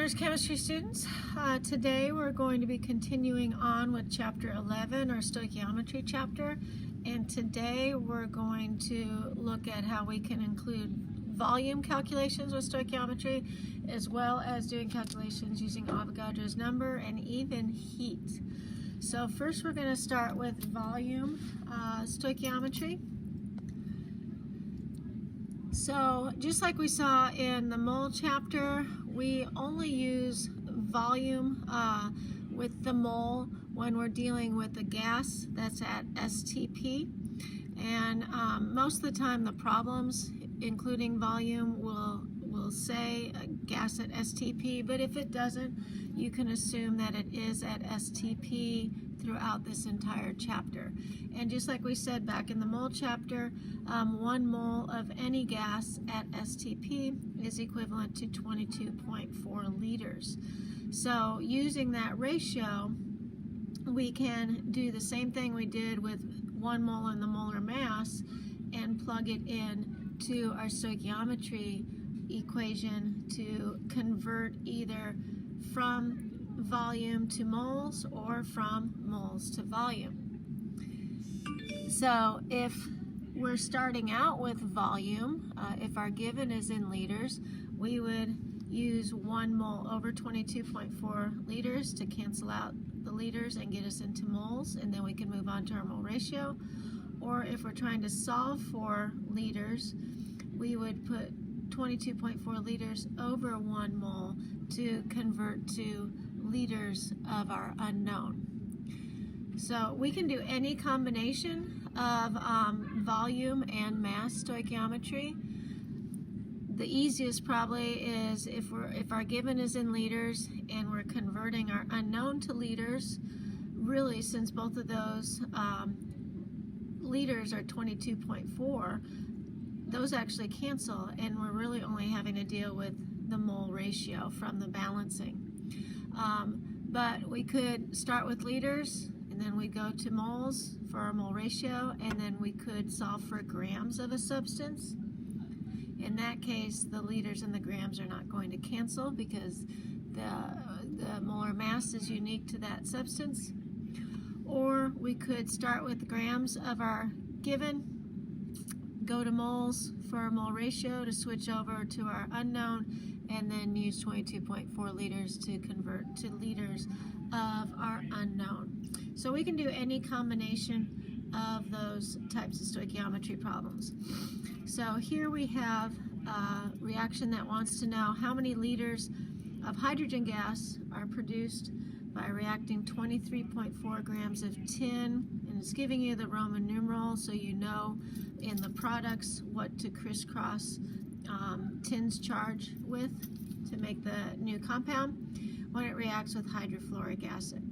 Honors Chemistry students, today we're going to be continuing on with Chapter 11, our Stoichiometry chapter, and today we're going to look at how we can include volume calculations with stoichiometry, as well as doing calculations using Avogadro's number and even heat. So first we're going to start with volume stoichiometry. So just like we saw in the mole chapter, we only use volume with the mole when we're dealing with a gas that's at STP. And most of the time the problems, including volume, will say a gas at STP, but if it doesn't, you can assume that it is at STP throughout this entire chapter. And just like we said back in the mole chapter, 1 mole of any gas at STP is equivalent to 22.4 liters. So using that ratio, we can do the same thing we did with 1 mole in the molar mass and plug it in to our stoichiometry equation to convert either from volume to moles or from moles to volume. So if we're starting out with volume, if our given is in liters, we would use 1 mole over 22.4 liters to cancel out the liters and get us into moles, and then we can move on to our mole ratio. Or if we're trying to solve for liters, we would put 22.4 liters over 1 mole to convert to liters of our unknown. So we can do any combination of volume and mass stoichiometry. The easiest probably is if our given is in liters and we're converting our unknown to liters. Really, since both of those liters are 22.4, those actually cancel, and we're really only having to deal with the mole ratio from the balancing. But we could start with liters, and then we go to moles for our mole ratio, and then we could solve for grams of a substance. In that case, the liters and the grams are not going to cancel because the molar mass is unique to that substance. Or we could start with grams of our given, go to moles for our mole ratio to switch over to our unknown, and then use 22.4 liters to convert to liters of our unknown. So we can do any combination of those types of stoichiometry problems. So here we have a reaction that wants to know how many liters of hydrogen gas are produced by reacting 23.4 grams of tin, and it's giving you the Roman numeral so you know in the products what to crisscross tin's charge with to make the new compound when it reacts with hydrofluoric acid.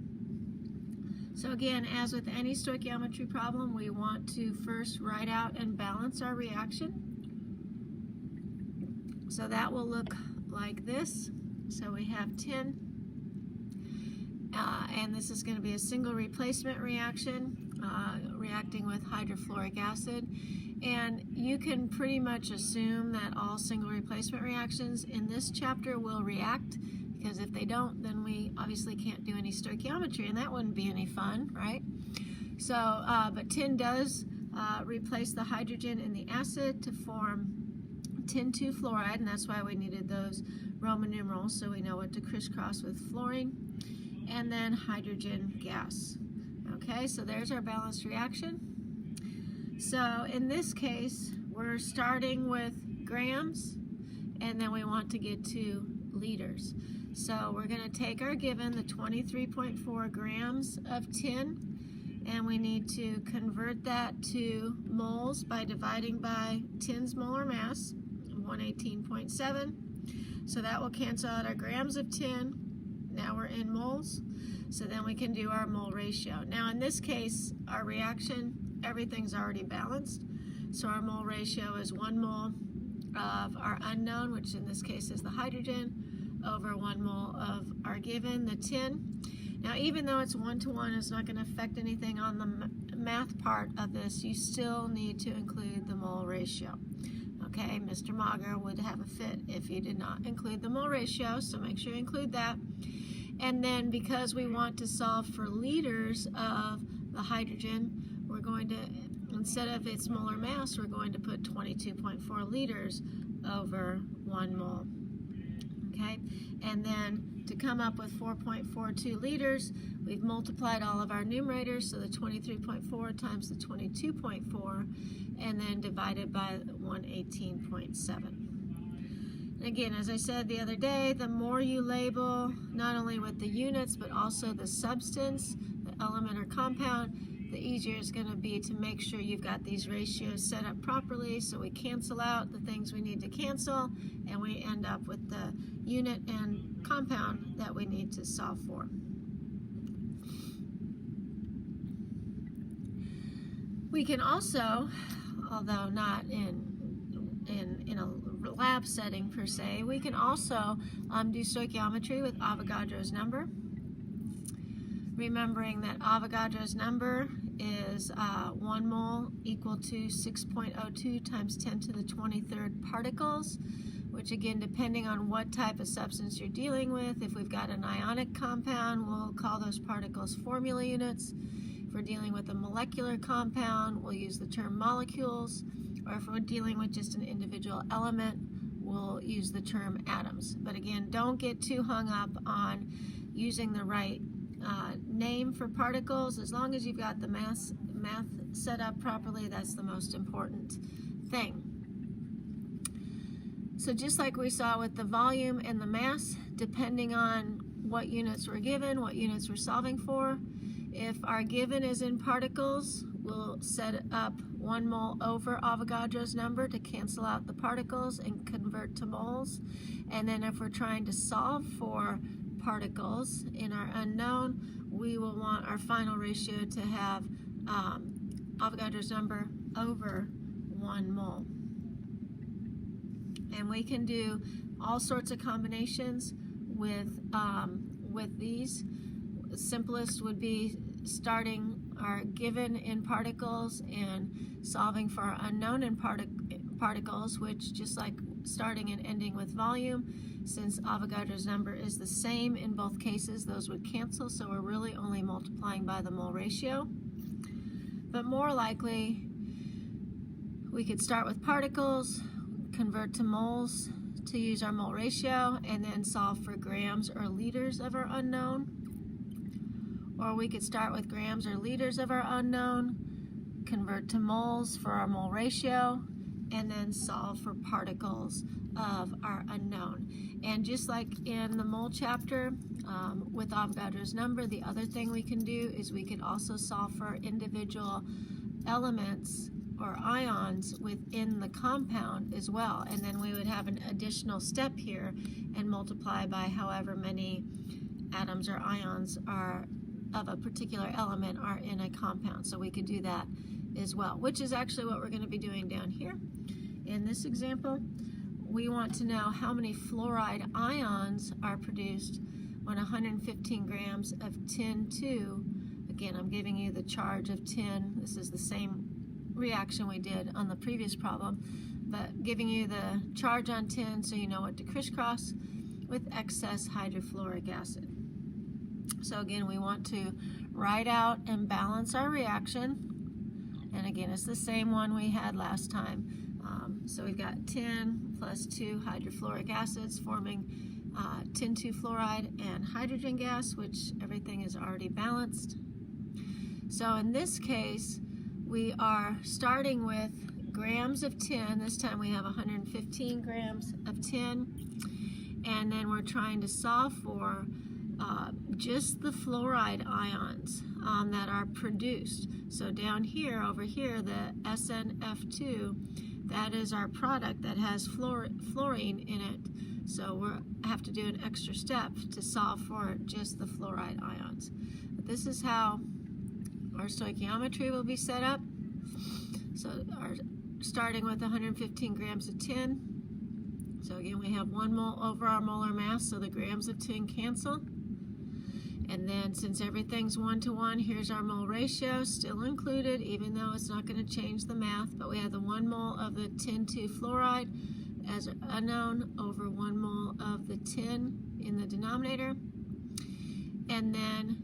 So again, as with any stoichiometry problem, we want to first write out and balance our reaction. So that will look like this. So we have tin, and this is going to be a single replacement reaction, reacting with hydrofluoric acid. And you can pretty much assume that all single replacement reactions in this chapter will react, because if they don't, then we obviously can't do any stoichiometry, and that wouldn't be any fun, right? So, but tin does replace the hydrogen in the acid to form tin 2 fluoride, and that's why we needed those Roman numerals so we know what to crisscross with fluorine, and then hydrogen gas. Okay, so there's our balanced reaction. So in this case, we're starting with grams, and then we want to get to liters. So we're going to take our given, the 23.4 grams of tin, and we need to convert that to moles by dividing by tin's molar mass, 118.7. So that will cancel out our grams of tin. Now we're in moles, so then we can do our mole ratio. Now in this case, our reaction, everything's already balanced. So our mole ratio is 1 mole of our unknown, which in this case is the hydrogen, over 1 mole of our given, the tin. Now even though it's 1-to-1, it's not going to affect anything on the math part of this. You still need to include the mole ratio. Okay, Mr. Mager would have a fit if you did not include the mole ratio, so make sure you include that. And then because we want to solve for liters of the hydrogen, we're going to, instead of its molar mass, we're going to put 22.4 liters over 1 mole. Okay, and then to come up with 4.42 liters, we've multiplied all of our numerators, so the 23.4 times the 22.4, and then divided by 118.7. Again, as I said the other day, the more you label, not only with the units, but also the substance, the element or compound, the easier it's going to be to make sure you've got these ratios set up properly, so we cancel out the things we need to cancel, and we end up with the unit and compound that we need to solve for. We can also, although not in a lab setting per se, we can also do stoichiometry with Avogadro's number. Remembering that Avogadro's number is 1 mole equal to 6.02 times 10 to the 23rd particles, which again, depending on what type of substance you're dealing with, if we've got an ionic compound, we'll call those particles formula units. If we're dealing with a molecular compound, we'll use the term molecules, or if we're dealing with just an individual element, we'll use the term atoms. But again, don't get too hung up on using the right name for particles. As long as you've got the math set up properly, that's the most important thing. So just like we saw with the volume and the mass, depending on what units we're given, what units we're solving for, if our given is in particles, we'll set up 1 mole over Avogadro's number to cancel out the particles and convert to moles. And then if we're trying to solve for particles in our unknown, we will want our final ratio to have Avogadro's number over 1 mole. And we can do all sorts of combinations with these. The simplest would be starting our given in particles and solving for our unknown in particles, which, just like starting and ending with volume, since Avogadro's number is the same in both cases, those would cancel, so we're really only multiplying by the mole ratio. But more likely, we could start with particles, convert to moles to use our mole ratio, and then solve for grams or liters of our unknown. Or we could start with grams or liters of our unknown, convert to moles for our mole ratio, and then solve for particles of our unknown. And just like in the mole chapter with Avogadro's number, the other thing we can do is we could also solve for individual elements or ions within the compound as well. And then we would have an additional step here and multiply by however many atoms or ions are of a particular element are in a compound. So we could do that as well, which is actually what we're going to be doing down here. In this example, we want to know how many fluoride ions are produced when 115 grams of tin 2, again, I'm giving you the charge of tin, this is the same reaction we did on the previous problem, but giving you the charge on tin so you know what to crisscross with excess hydrofluoric acid. So again, we want to write out and balance our reaction. And again, it's the same one we had last time. So we've got tin plus 2 hydrofluoric acids forming tin 2 fluoride and hydrogen gas, which everything is already balanced. So in this case, we are starting with grams of tin. This time we have 115 grams of tin. And then we're trying to solve for just the fluoride ions that are produced. So down here, over here, the SNF2, that is our product that has fluorine in it. So we have to do an extra step to solve for just the fluoride ions. But this is how our stoichiometry will be set up. So starting with 115 grams of tin. So again, we have 1 mole over our molar mass, so the grams of tin cancel. And then since everything's 1-to-1, here's our mole ratio, still included, even though it's not going to change the math, but we have the 1 mole of the tin-2 fluoride as unknown over 1 mole of the tin in the denominator. And then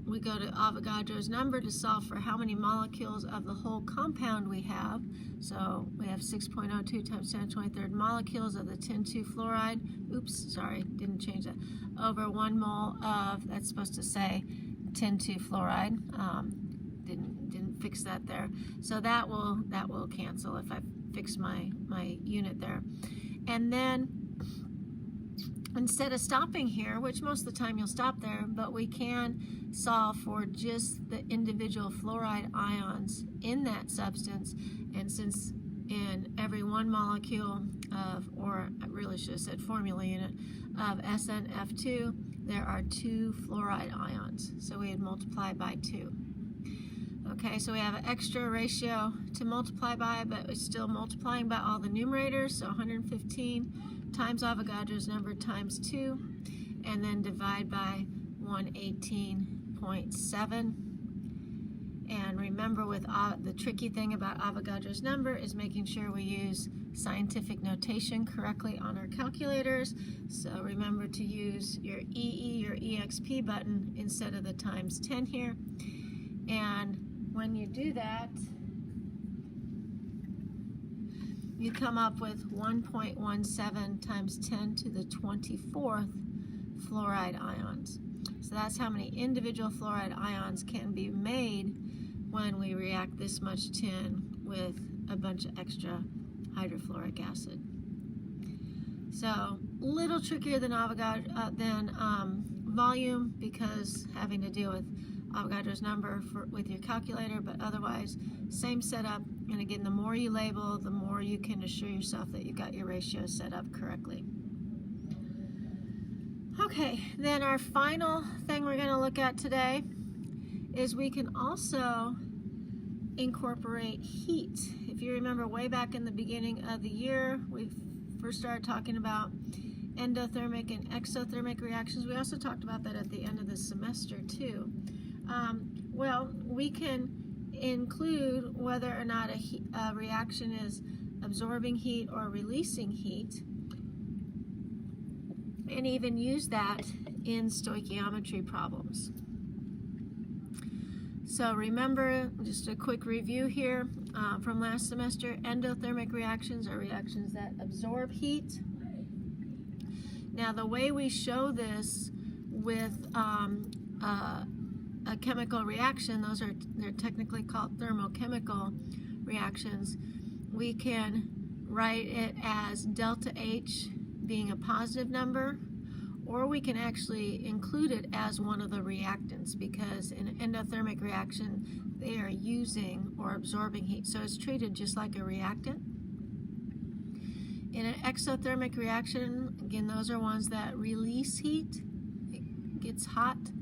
we go to Avogadro's number to solve for how many molecules of the whole compound we have. So we have 6.02 times 10 to the 23rd molecules of the tin-2 fluoride. Oops, sorry, didn't change that. Over 1 mole of, that's supposed to say tin-2 fluoride. Didn't fix that there. So that will cancel if I fix my unit there. And then instead of stopping here, which most of the time you'll stop there, but we can solve for just the individual fluoride ions in that substance. And since in every 1 molecule of, or I really should have said formula unit, of SnF2, there are 2 fluoride ions. So we would multiply by 2. Okay, so we have an extra ratio to multiply by, but we're still multiplying by all the numerators, so 115 times Avogadro's number times 2, and then divide by 118.7. And remember, with the tricky thing about Avogadro's number is making sure we use scientific notation correctly on our calculators. So remember to use your EE or EXP button instead of the times 10 here. And when you do that, you come up with 1.17 times 10 to the 24th fluoride ions. So that's how many individual fluoride ions can be made when we react this much tin with a bunch of extra hydrofluoric acid. So a little trickier than volume, because having to deal with Avogadro's number with your calculator, but otherwise same setup. And again, the more you label, the more you can assure yourself that you got your ratios set up correctly. Okay, then our final thing we're going to look at today is we can also incorporate heat. If you remember way back in the beginning of the year, we first started talking about endothermic and exothermic reactions. We also talked about that at the end of the semester too. Well, we can include whether or not a reaction is absorbing heat or releasing heat, and even use that in stoichiometry problems. So remember, just a quick review here from last semester, endothermic reactions are reactions that absorb heat. Now the way we show this with a chemical reaction, they're technically called thermochemical reactions. We can write it as delta H being a positive number, or we can actually include it as one of the reactants, because in an endothermic reaction they are using or absorbing heat, so it's treated just like a reactant. In an exothermic reaction, again, those are ones that release heat. It gets hot.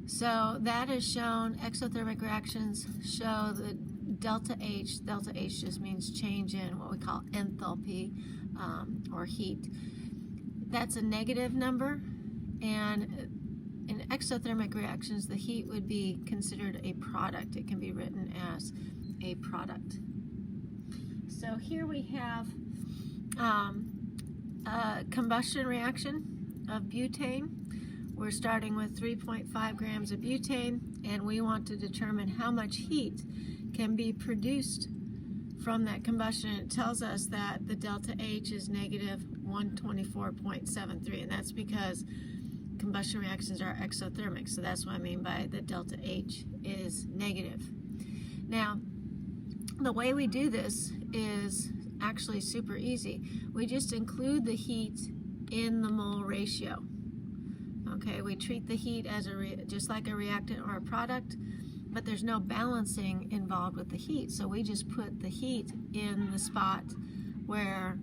So that is shown, exothermic reactions show the delta H just means change in what we call enthalpy or heat. That's a negative number, and in exothermic reactions the heat would be considered a product. It can be written as a product. So here we have a combustion reaction of butane. We're starting with 3.5 grams of butane, and we want to determine how much heat can be produced from that combustion. It tells us that the delta H is negative 124.73, and that's because combustion reactions are exothermic, so that's what I mean by the delta H is negative. Now, the way we do this is actually super easy. We just include the heat in the mole ratio. Okay, we treat the heat as just like a reactant or a product, but there's no balancing involved with the heat. So we just put the heat in the spot where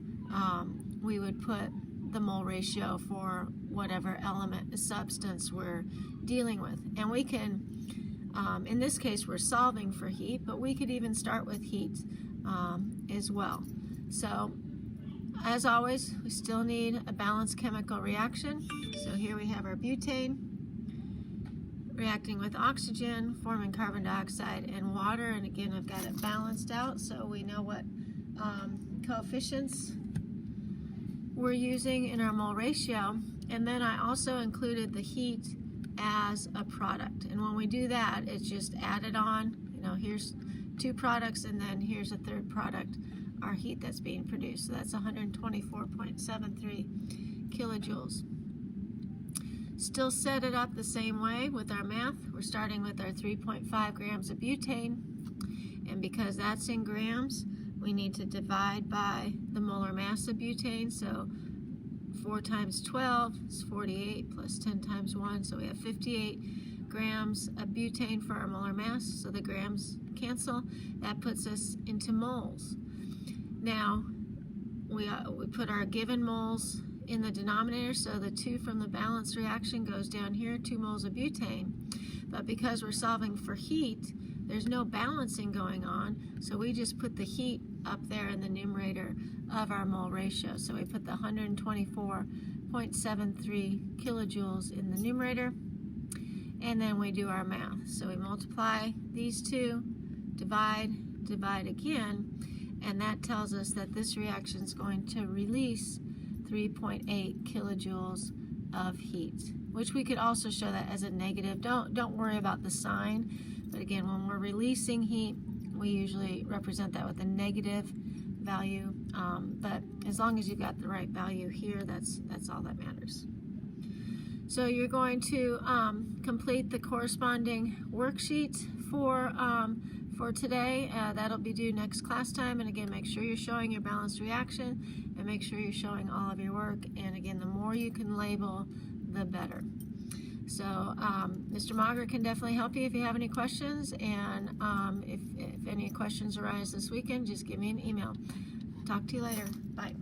we would put the mole ratio for whatever element, substance we're dealing with. And we can, in this case, we're solving for heat, but we could even start with heat as well. So as always, we still need a balanced chemical reaction. So here we have our butane reacting with oxygen, forming carbon dioxide and water. And again, I've got it balanced out so we know what coefficients we're using in our mole ratio. And then I also included the heat as a product. And when we do that, it's just added on. You know, here's two products and then here's a third product, our heat that's being produced. So that's 124.73 kilojoules. Still set it up the same way with our math. We're starting with our 3.5 grams of butane, and because that's in grams, we need to divide by the molar mass of butane. So 4 times 12 is 48 plus 10 times 1, so we have 58 grams of butane for our molar mass, so the grams cancel. That puts us into moles. Now, we put our given moles in the denominator, so the 2 from the balanced reaction goes down here, 2 moles of butane. But because we're solving for heat, there's no balancing going on, so we just put the heat up there in the numerator of our mole ratio. So we put the 124.73 kilojoules in the numerator, and then we do our math. So we multiply these two, divide again, and that tells us that this reaction is going to release 3.8 kilojoules of heat, which we could also show that as a negative. Don't worry about the sign, but again, when we're releasing heat, we usually represent that with a negative value, but as long as you've got the right value here, that's all that matters. So you're going to complete the corresponding worksheet for today. That'll be due next class time, and again, make sure you're showing your balanced reaction and make sure you're showing all of your work, and again, the more you can label, the better. So Mr. Mager can definitely help you if you have any questions, and if any questions arise this weekend, just give me an email. Talk to you later. Bye.